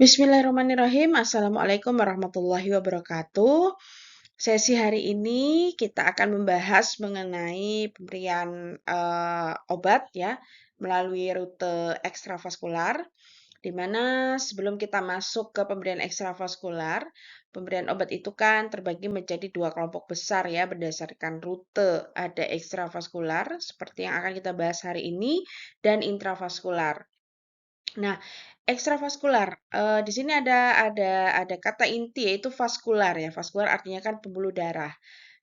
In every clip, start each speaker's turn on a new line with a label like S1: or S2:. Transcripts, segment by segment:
S1: Bismillahirrahmanirrahim. Assalamualaikum warahmatullahi wabarakatuh. Sesi hari ini kita akan membahas mengenai pemberian obat ya melalui rute ekstravaskular, di mana sebelum kita masuk ke pemberian ekstravaskular, pemberian obat itu kan terbagi menjadi dua kelompok besar ya berdasarkan rute. Ada ekstravaskular seperti yang akan kita bahas hari ini dan intravaskular. Nah, ekstravaskular, di sini ada kata inti yaitu vaskular ya, vaskular artinya kan pembuluh darah.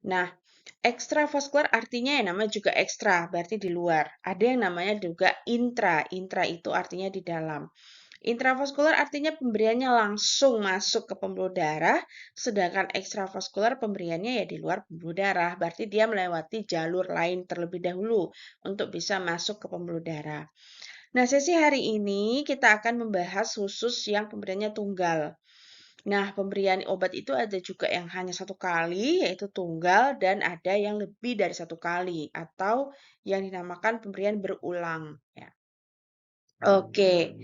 S1: Nah, ekstravaskular artinya yang namanya juga ekstra, berarti di luar. Ada yang namanya juga intra, intra itu artinya di dalam. Intravaskular artinya pemberiannya langsung masuk ke pembuluh darah, sedangkan ekstravaskular pemberiannya ya di luar pembuluh darah, berarti dia melewati jalur lain terlebih dahulu untuk bisa masuk ke pembuluh darah. Nah, sesi hari ini kita akan membahas khusus yang pemberiannya tunggal. Nah, pemberian obat itu ada juga yang hanya satu kali, yaitu tunggal, dan ada yang lebih dari satu kali, atau yang dinamakan pemberian berulang. Ya. Oke,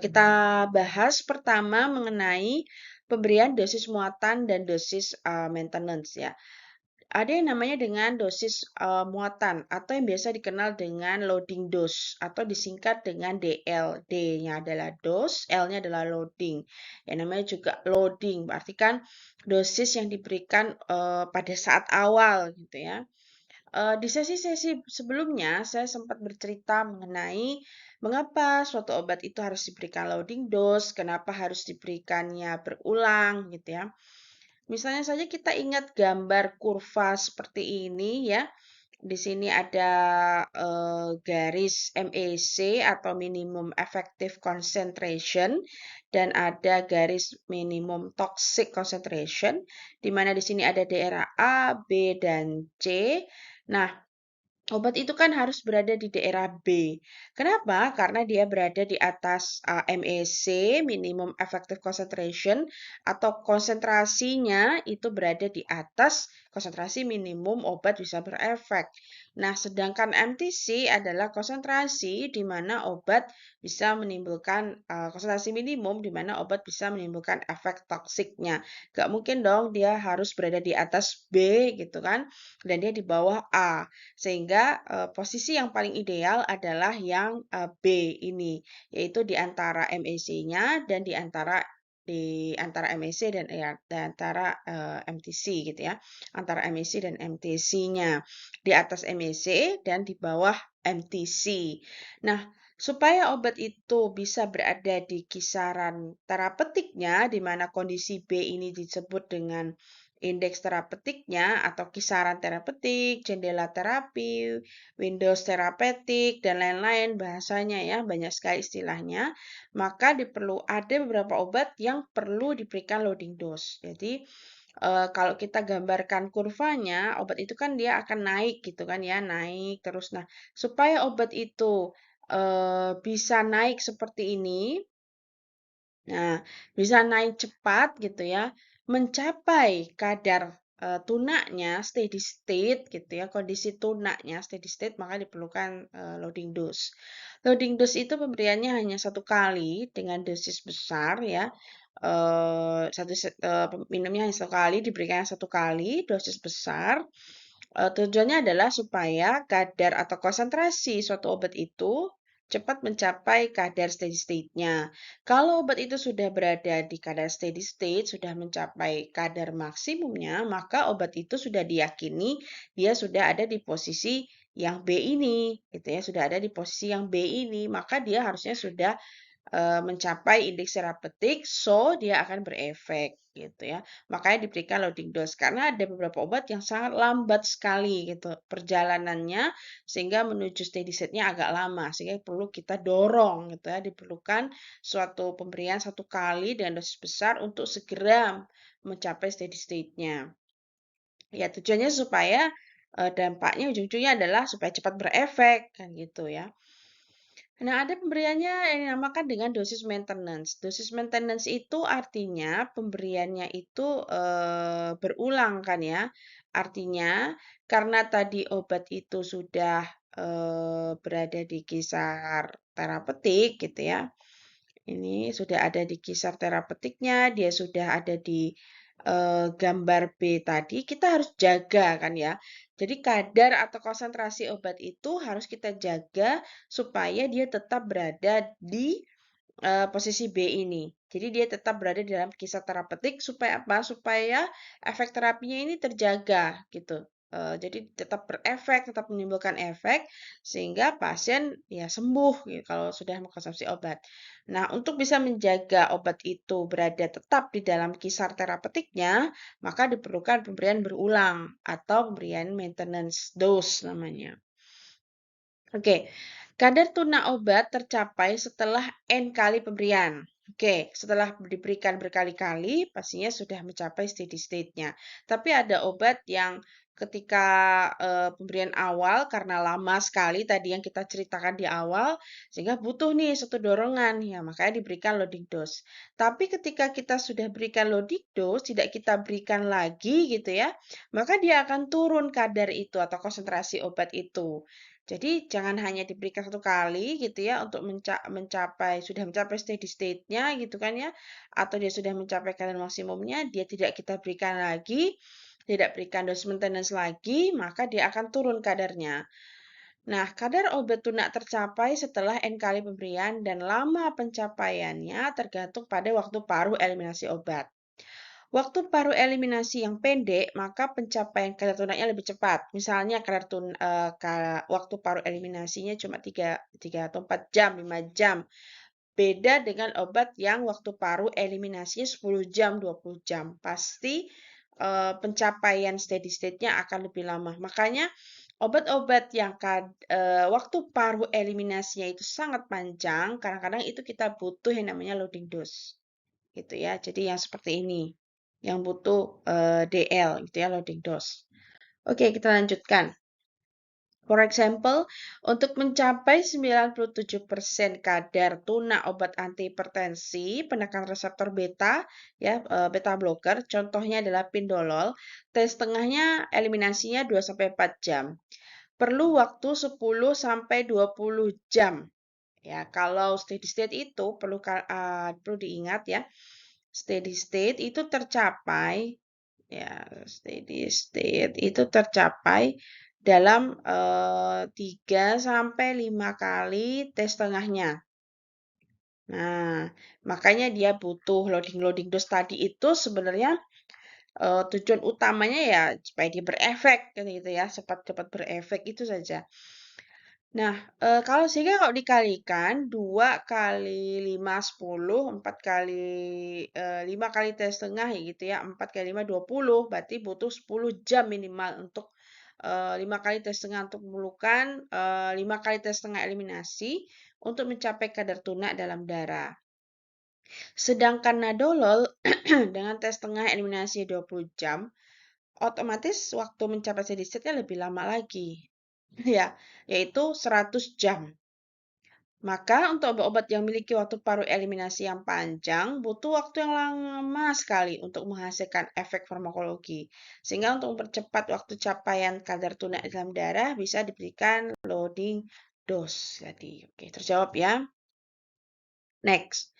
S1: kita bahas pertama mengenai pemberian dosis muatan dan dosis maintenance ya. Ada yang namanya dengan dosis muatan atau yang biasa dikenal dengan loading dose atau disingkat dengan DL. D-nya adalah dose, L-nya adalah loading. Yang namanya juga loading, berarti kan dosis yang diberikan pada saat awal gitu ya. Di sesi-sesi sebelumnya, saya sempat bercerita mengenai mengapa suatu obat itu harus diberikan loading dose, kenapa harus diberikannya berulang gitu ya. Misalnya saja kita ingat gambar kurva seperti ini ya. Di sini ada garis MAC atau minimum effective concentration dan ada garis minimum toxic concentration di mana di sini ada daerah A, B dan C. Nah, obat itu kan harus berada di daerah B. Kenapa? Karena dia berada di atas MAC, minimum effective concentration, atau konsentrasinya itu berada di atas konsentrasi minimum obat bisa berefek. Nah, sedangkan MTC adalah konsentrasi di mana obat bisa menimbulkan konsentrasi minimum di mana obat bisa menimbulkan efek toksiknya. Gak mungkin dong dia harus berada di atas B gitu kan, dan dia di bawah A. Sehingga posisi yang paling ideal adalah yang B ini, yaitu di antara MAC-nya dan di antara MAC dan ya, di antara MTC gitu ya, antara MAC dan MTC-nya, di atas MAC dan di bawah MTC. Nah, supaya obat itu bisa berada di kisaran terapeutiknya, di mana kondisi B ini disebut dengan indeks terapeutiknya atau kisaran terapeutik, jendela terapi, Windows terapeutik, dan lain-lain bahasanya ya, banyak sekali istilahnya, maka ada beberapa obat yang perlu diberikan loading dose. Jadi, kalau kita gambarkan kurvanya, obat itu kan dia akan naik gitu kan ya, naik terus. Nah, supaya obat itu bisa naik seperti ini, nah, bisa naik cepat gitu ya, mencapai kadar tunanya steady state gitu ya, kondisi tunanya steady state maka diperlukan loading dose. Loading dose itu pemberiannya hanya satu kali dengan dosis besar ya. Minumnya hanya satu kali, diberikan satu kali dosis besar. Tujuannya adalah supaya kadar atau konsentrasi suatu obat itu cepat mencapai kadar steady state-nya. Kalau obat itu sudah berada di kadar steady state, sudah mencapai kadar maksimumnya, maka obat itu sudah diyakini dia sudah ada di posisi yang B ini, gitu ya, sudah ada di posisi yang B ini, maka dia harusnya sudah mencapai indeks terapeutik, so dia akan berefek gitu ya. Makanya diberikan loading dose karena ada beberapa obat yang sangat lambat sekali gitu perjalanannya sehingga menuju steady state-nya agak lama sehingga perlu kita dorong gitu ya. Diperlukan suatu pemberian satu kali dengan dosis besar untuk segera mencapai steady state-nya. Ya tujuannya supaya dampaknya ujung-ujungnya adalah supaya cepat berefek kan gitu ya. Nah, ada pemberiannya yang dinamakan dengan dosis maintenance. Dosis maintenance itu artinya pemberiannya itu berulang kan ya. Artinya karena tadi obat itu sudah berada di kisar terapeutik gitu ya. Ini sudah ada di kisar terapeutiknya, dia sudah ada di gambar B tadi, kita harus jaga kan ya. Jadi kadar atau konsentrasi obat itu harus kita jaga supaya dia tetap berada di posisi B ini. Jadi dia tetap berada di dalam kisar terapeutik supaya apa? Supaya efek terapinya ini terjaga gitu. Jadi tetap berefek, tetap menimbulkan efek sehingga pasien ya sembuh gitu kalau sudah mengkonsumsi obat. Nah, untuk bisa menjaga obat itu berada tetap di dalam kisar terapeutiknya, maka diperlukan pemberian berulang atau pemberian maintenance dose namanya. Oke, kadar tuna obat tercapai setelah N kali pemberian. Oke, setelah diberikan berkali-kali, pastinya sudah mencapai steady state-nya. Tapi ada obat yang ketika pemberian awal, karena lama sekali tadi yang kita ceritakan di awal, sehingga butuh nih satu dorongan, ya makanya diberikan loading dose. Tapi ketika kita sudah berikan loading dose, tidak kita berikan lagi gitu ya, maka dia akan turun kadar itu atau konsentrasi obat itu. Jadi jangan hanya diberikan satu kali gitu ya untuk sudah mencapai steady state-nya gitu kan ya, atau dia sudah mencapai kadar maksimumnya, dia tidak kita berikan lagi, tidak berikan dose maintenance lagi, maka dia akan turun kadarnya. Nah, kadar obat tuna tercapai setelah N kali pemberian dan lama pencapaiannya tergantung pada waktu paruh eliminasi obat. Waktu paruh eliminasi yang pendek, maka pencapaian kadar tunanya lebih cepat. Misalnya waktu paruh eliminasinya cuma 3 atau 4 jam, 5 jam. Beda dengan obat yang waktu paruh eliminasinya 10 jam, 20 jam. Pasti pencapaian steady state-nya akan lebih lama. Makanya obat-obat yang waktu paruh eliminasinya itu sangat panjang, kadang-kadang itu kita butuh yang namanya loading dose gitu ya. Jadi yang seperti ini, yang butuh DL gitu ya, loading dose. Oke, kita lanjutkan. For example, untuk mencapai 97% kadar tuna obat antihipertensi penekan reseptor beta ya, beta blocker, contohnya adalah pindolol, tes tengahnya eliminasinya 2 sampai 4 jam. Perlu waktu 10 sampai 20 jam. Ya, kalau steady state itu perlu diingat ya. Steady state itu tercapai ya, steady state itu tercapai dalam 3 sampai 5 kali tes tengahnya. Nah, makanya dia butuh loading dose tadi itu sebenarnya tujuan utamanya ya supaya dia berefek gitu ya, cepat-cepat berefek itu saja. Nah, kalau dikalikan 2 kali 5 10, 4 kali 5 kali tes tengah ya gitu ya, 4 kali 5 20, berarti butuh 10 jam minimal untuk 5 kali tes tengah untuk memerlukan 5 kali tes tengah eliminasi untuk mencapai kadar tuna dalam darah. Sedangkan nadolol dengan tes tengah eliminasi 20 jam, otomatis waktu mencapai steady state-nya lebih lama lagi. Ya, yaitu 100 jam. Maka untuk obat-obat yang memiliki waktu paruh eliminasi yang panjang, butuh waktu yang lama sekali untuk menghasilkan efek farmakologi. Sehingga untuk mempercepat waktu capaian kadar tuna dalam darah, bisa diberikan loading dose. Jadi, oke, terjawab ya. Next.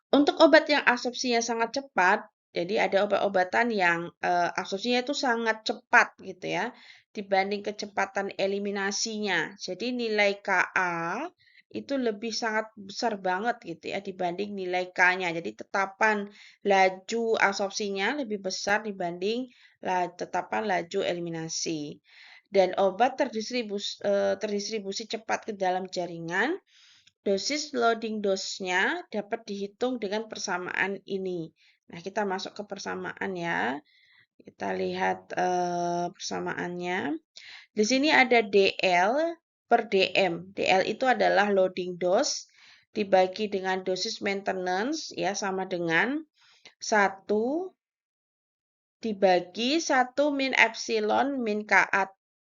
S1: Untuk obat yang absorpsinya sangat cepat, jadi ada obat-obatan yang absorpsinya itu sangat cepat gitu ya, dibanding kecepatan eliminasinya. Jadi nilai Ka itu lebih sangat besar banget gitu ya dibanding nilai K-nya. Jadi tetapan laju absorpsinya lebih besar dibanding tetapan laju eliminasi. Dan obat terdistribusi cepat ke dalam jaringan. Dosis loading dose-nya dapat dihitung dengan persamaan ini. Nah, kita masuk ke persamaan ya. Kita lihat persamaannya. Di sini ada DL per DM. DL itu adalah loading dose dibagi dengan dosis maintenance ya sama dengan 1 dibagi 1 min epsilon min Ka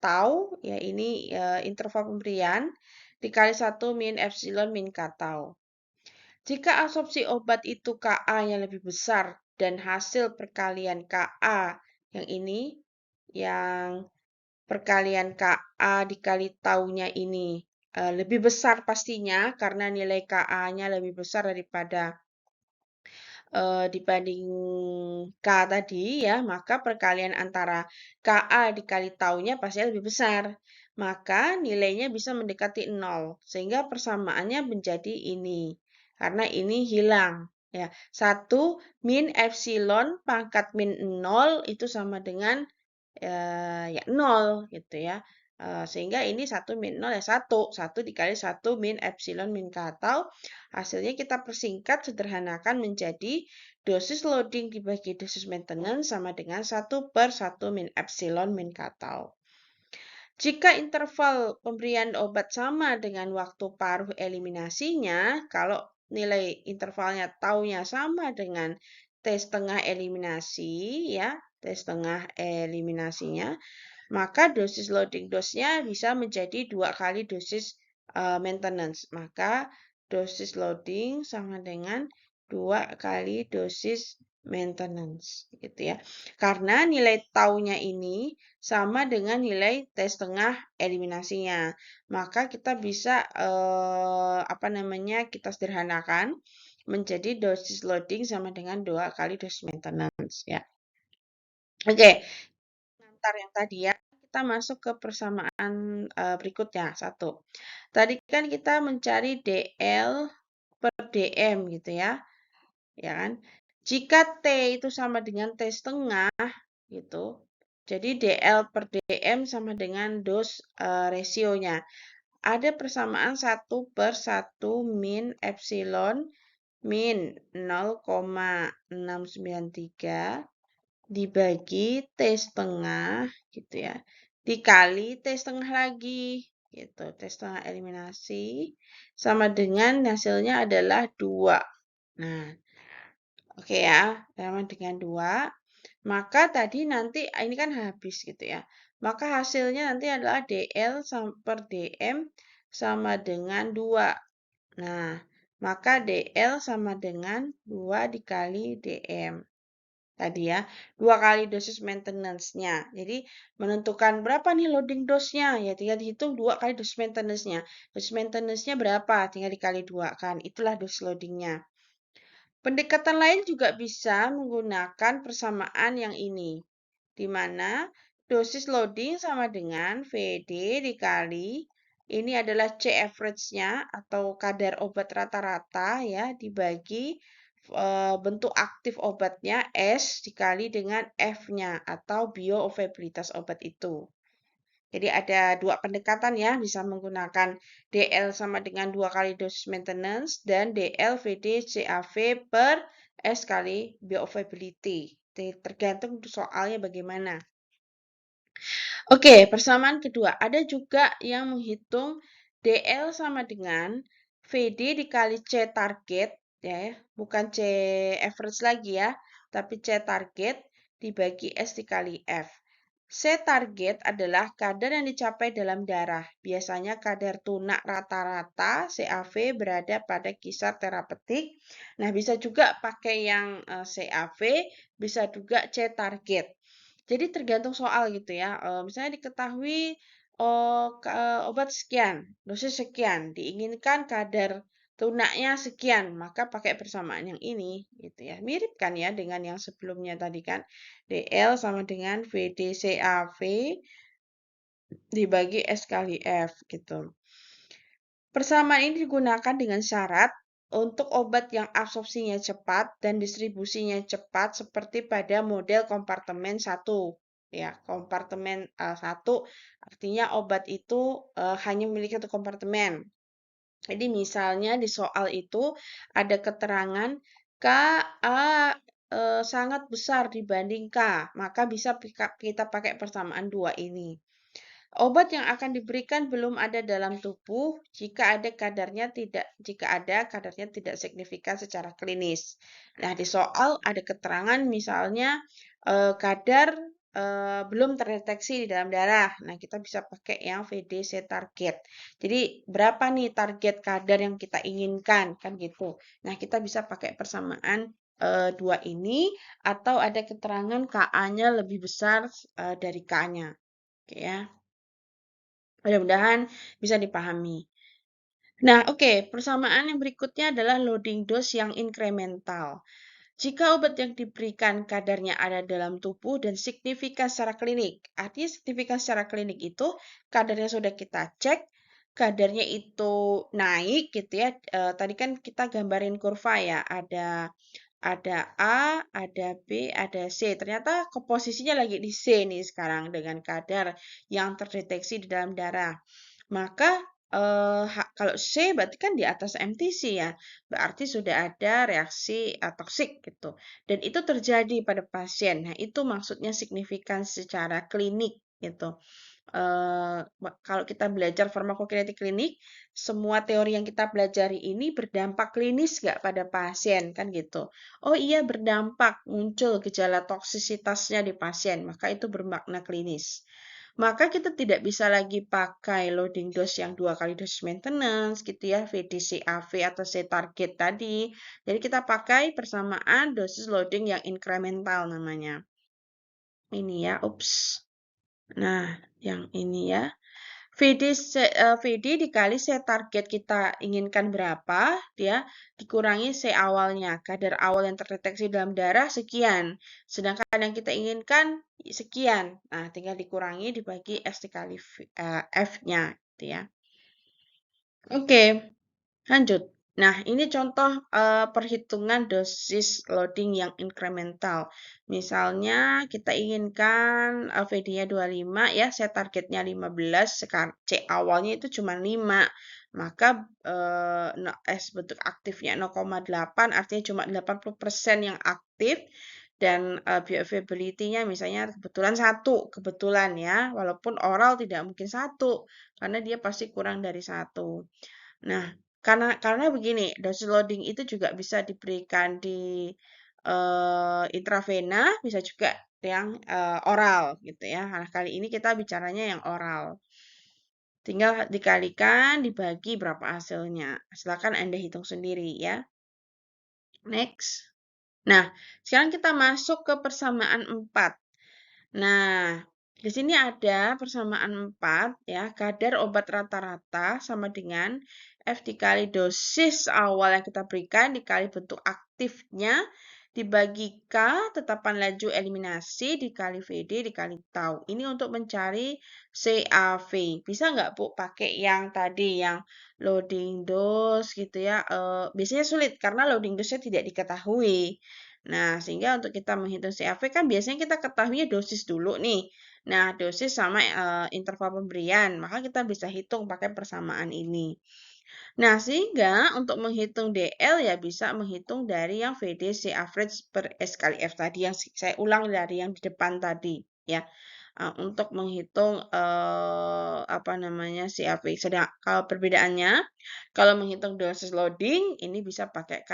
S1: tau ya ini interval pemberian dikali 1 min epsilon min K tau. Jika absorpsi obat itu Ka-nya lebih besar dan hasil perkalian Ka yang ini, yang perkalian Ka dikali taunya ini lebih besar pastinya karena nilai KA-nya lebih besar daripada dibanding K tadi ya, maka perkalian antara KA dikali taunya pasti lebih besar. Maka nilainya bisa mendekati 0, sehingga persamaannya menjadi ini. Karena ini hilang. Ya, 1 min epsilon pangkat min 0 itu sama dengan ya 0 gitu ya. Sehingga ini 1 min 0 ya 1. 1 dikali 1 min epsilon min K. Atau hasilnya kita persingkat sederhanakan menjadi dosis loading dibagi dosis maintenance sama dengan 1/1 min epsilon min K tau. Jika interval pemberian obat sama dengan waktu paruh eliminasinya, kalau nilai intervalnya taunya sama dengan T setengah eliminasi, ya, T setengah eliminasinya, maka dosis loading dose-nya bisa menjadi 2 kali dosis maintenance. Maka dosis loading sama dengan 2 kali dosis maintenance gitu ya. Karena nilai taunya ini sama dengan nilai T setengah eliminasinya. Maka kita bisa apa namanya? Kita sederhanakan menjadi dosis loading sama dengan 2 kali dosis maintenance ya. Oke, pengantar yang tadi ya, kita masuk ke persamaan berikutnya. Satu, tadi kan kita mencari DL per DM gitu ya, ya kan? Jika T itu sama dengan T setengah gitu, jadi DL per DM sama dengan dose rasionya. Ada persamaan 1/1 min epsilon min 0,693 dibagi T setengah gitu ya, dikali T setengah lagi gitu, T setengah eliminasi sama dengan hasilnya adalah 2. Nah, oke ya, sama dengan 2. Maka tadi nanti ini kan habis gitu ya. Maka hasilnya nanti adalah DL per DM sama dengan 2. Nah, maka DL sama dengan 2 dikali DM. Tadi ya, 2 kali dosis maintenance-nya. Jadi, menentukan berapa nih loading dose-nya, ya tinggal dihitung 2 kali dosis maintenance-nya. Dosis maintenance-nya berapa? Tinggal dikali 2 kan. Itulah dosis loading-nya. Pendekatan lain juga bisa menggunakan persamaan yang ini, di mana dosis loading sama dengan VD dikali, ini adalah C average-nya atau kadar obat rata-rata ya, dibagi bentuk aktif obatnya S dikali dengan F-nya atau bioavailabilitas obat itu. Jadi ada 2 pendekatan ya, bisa menggunakan DL sama dengan 2 kali dosis maintenance dan DL VD CAV per S kali bioavailability. Tergantung soalnya bagaimana. Oke, persamaan kedua. Ada juga yang menghitung DL sama dengan VD dikali C target, ya, bukan C average lagi ya, tapi C target dibagi S dikali F. C target adalah kadar yang dicapai dalam darah. Biasanya kadar tunak rata-rata CAV berada pada kisar terapeutik. Nah, bisa juga pakai yang CAV, bisa juga C target. Jadi tergantung soal gitu ya. Misalnya diketahui obat sekian, dosis sekian, diinginkan kadar tunaknya sekian, maka pakai persamaan yang ini gitu ya. Mirip kan ya dengan yang sebelumnya tadi kan. DL sama dengan VDCAV dibagi S kali F gitu. Persamaan ini digunakan dengan syarat untuk obat yang absorpsinya cepat dan distribusinya cepat seperti pada model kompartemen 1. Ya, kompartemen 1 artinya obat itu hanya memiliki satu kompartemen. Jadi misalnya di soal itu ada keterangan KA sangat besar dibanding K, maka bisa kita pakai persamaan 2 ini. Obat yang akan diberikan belum ada dalam tubuh jika ada kadarnya tidak signifikan secara klinis. Nah, di soal ada keterangan misalnya kadar belum terdeteksi di dalam darah. Nah, kita bisa pakai yang VDC target. Jadi, berapa nih target kadar yang kita inginkan kan gitu. Nah, kita bisa pakai persamaan dua ini atau ada keterangan KA-nya lebih besar dari K-nya. Oke ya. Mudah-mudahan bisa dipahami. Nah, oke, persamaan yang berikutnya adalah loading dose yang incremental. Jika obat yang diberikan kadarnya ada dalam tubuh dan signifikan secara klinik. Artinya signifikan secara klinik itu kadarnya sudah kita cek, kadarnya itu naik gitu ya. Tadi kan kita gambarin kurva ya, ada A, ada B, ada C. Ternyata komposisinya lagi di C nih sekarang dengan kadar yang terdeteksi di dalam darah. Maka kalau C berarti kan di atas MTC ya. Berarti sudah ada reaksi toksik gitu. Dan itu terjadi pada pasien. Nah, itu maksudnya signifikan secara klinik gitu. Kalau kita belajar farmakokinetik klinik, semua teori yang kita pelajari ini berdampak klinis nggak pada pasien kan gitu. Oh iya berdampak, muncul gejala toksisitasnya di pasien, maka itu bermakna klinis. Maka kita tidak bisa lagi pakai loading dose yang 2 kali dosis maintenance gitu ya, VDCAV atau C target tadi. Jadi kita pakai persamaan dosis loading yang incremental namanya. Ini ya, ups. Nah, yang ini ya. VD dikali C target kita inginkan berapa, dia dikurangi C awalnya. Kadar awal yang terdeteksi dalam darah sekian. Sedangkan yang kita inginkan sekian. Nah, tinggal dikurangi dibagi S dikali F-nya. Gitu ya. Oke. Lanjut. Nah, ini contoh perhitungan dosis loading yang incremental. Misalnya kita inginkan VD-nya 25 ya, saya targetnya 15, C awalnya itu cuma 5. Maka S bentuk aktifnya 0,8 artinya cuma 80% yang aktif dan bioavailability-nya misalnya kebetulan 1, kebetulan ya, walaupun oral tidak mungkin 1 karena dia pasti kurang dari 1. Nah, karena begini, dosis loading itu juga bisa diberikan di intravena, bisa juga yang oral gitu ya. Nah, kali ini kita bicaranya yang oral. Tinggal dikalikan, dibagi berapa hasilnya. Silakan Anda hitung sendiri ya. Next. Nah, sekarang kita masuk ke persamaan 4. Nah, di sini ada persamaan 4 ya, kadar obat rata-rata sama dengan F dikali dosis awal yang kita berikan dikali bentuk aktifnya dibagi K tetapan laju eliminasi dikali VD dikali tau. Ini untuk mencari CAV. Bisa nggak Bu pakai yang tadi yang loading dose gitu ya? Biasanya sulit karena loading dose-nya tidak diketahui. Nah, sehingga untuk kita menghitung CAV kan biasanya kita ketahui dosis dulu nih. Nah, dosis sama interval pemberian, maka kita bisa hitung pakai persamaan ini. Nah, sehingga untuk menghitung DL ya bisa menghitung dari yang VDC average per S kali F tadi yang saya ulang dari yang di depan tadi ya. Untuk menghitung apa namanya CAV. Sedang kalau perbedaannya kalau menghitung dosis loading ini bisa pakai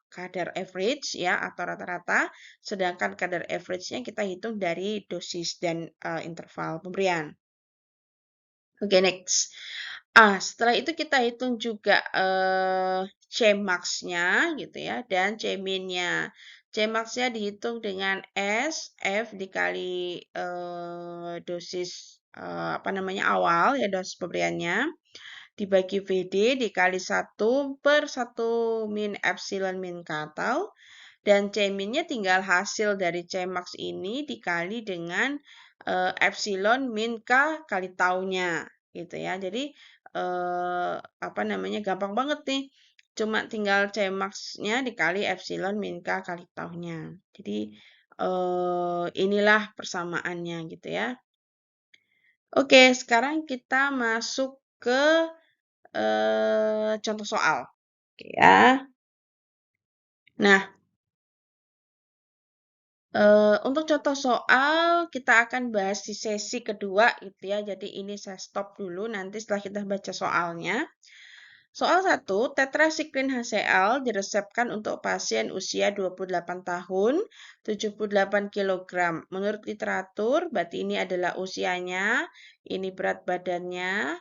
S1: kadar average ya atau rata-rata, sedangkan kadar average-nya kita hitung dari dosis dan interval pemberian. Oke, next. Setelah itu kita hitung juga Cmax-nya gitu ya dan Cmin-nya. Cmax-nya dihitung dengan S, F dikali dosis apa namanya awal ya dosis pemberiannya dibagi VD dikali 1/1 min epsilon min katau dan C-minnya tinggal hasil dari Cmax ini dikali dengan epsilon min K kali taunya gitu ya. Jadi apa namanya gampang banget nih. Cuma tinggal Cmax-nya dikali epsilon min K kali taunya. Jadi inilah persamaannya gitu ya. Oke, sekarang kita masuk ke contoh soal. Oke ya. Nah, untuk contoh soal kita akan bahas di sesi kedua gitu ya. Jadi ini saya stop dulu nanti setelah kita baca soalnya. Soal 1, tetrasiklin HCl diresepkan untuk pasien usia 28 tahun, 78 kg. Menurut literatur, berarti ini adalah usianya, ini berat badannya.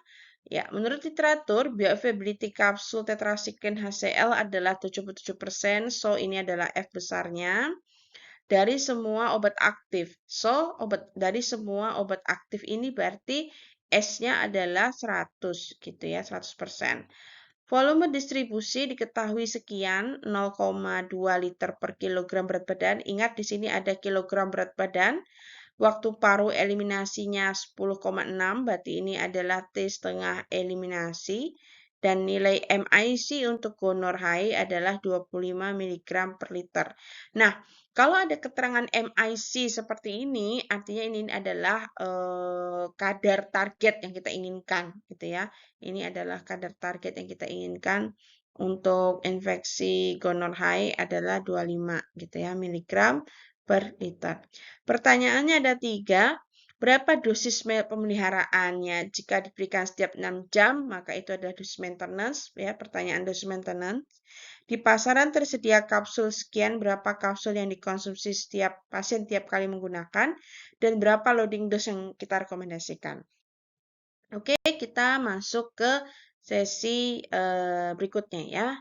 S1: Ya, menurut literatur, bioavailability kapsul tetrasiklin HCl adalah 77%, so ini adalah F besarnya dari semua obat aktif. So, dari semua obat aktif ini berarti S-nya adalah 100 gitu ya, 100%. Volume distribusi diketahui sekian 0,2 liter per kilogram berat badan. Ingat di sini ada kilogram berat badan. Waktu paruh eliminasinya 10,6, berarti ini adalah T setengah eliminasi. Dan nilai MIC untuk gonor H adalah 25 mg per liter. Nah, kalau ada keterangan MIC seperti ini, artinya ini adalah kadar target yang kita inginkan, gitu ya. Ini adalah kadar target yang kita inginkan untuk infeksi gonor H adalah 25 gitu ya, miligram per liter. Pertanyaannya ada 3. Berapa dosis pemeliharaannya? Jika diberikan setiap 6 jam, maka itu adalah dosis maintenance. Ya, pertanyaan dosis maintenance. Di pasaran tersedia kapsul sekian, berapa kapsul yang dikonsumsi setiap pasien tiap kali menggunakan, dan berapa loading dose yang kita rekomendasikan. Oke, kita masuk ke sesi berikutnya ya.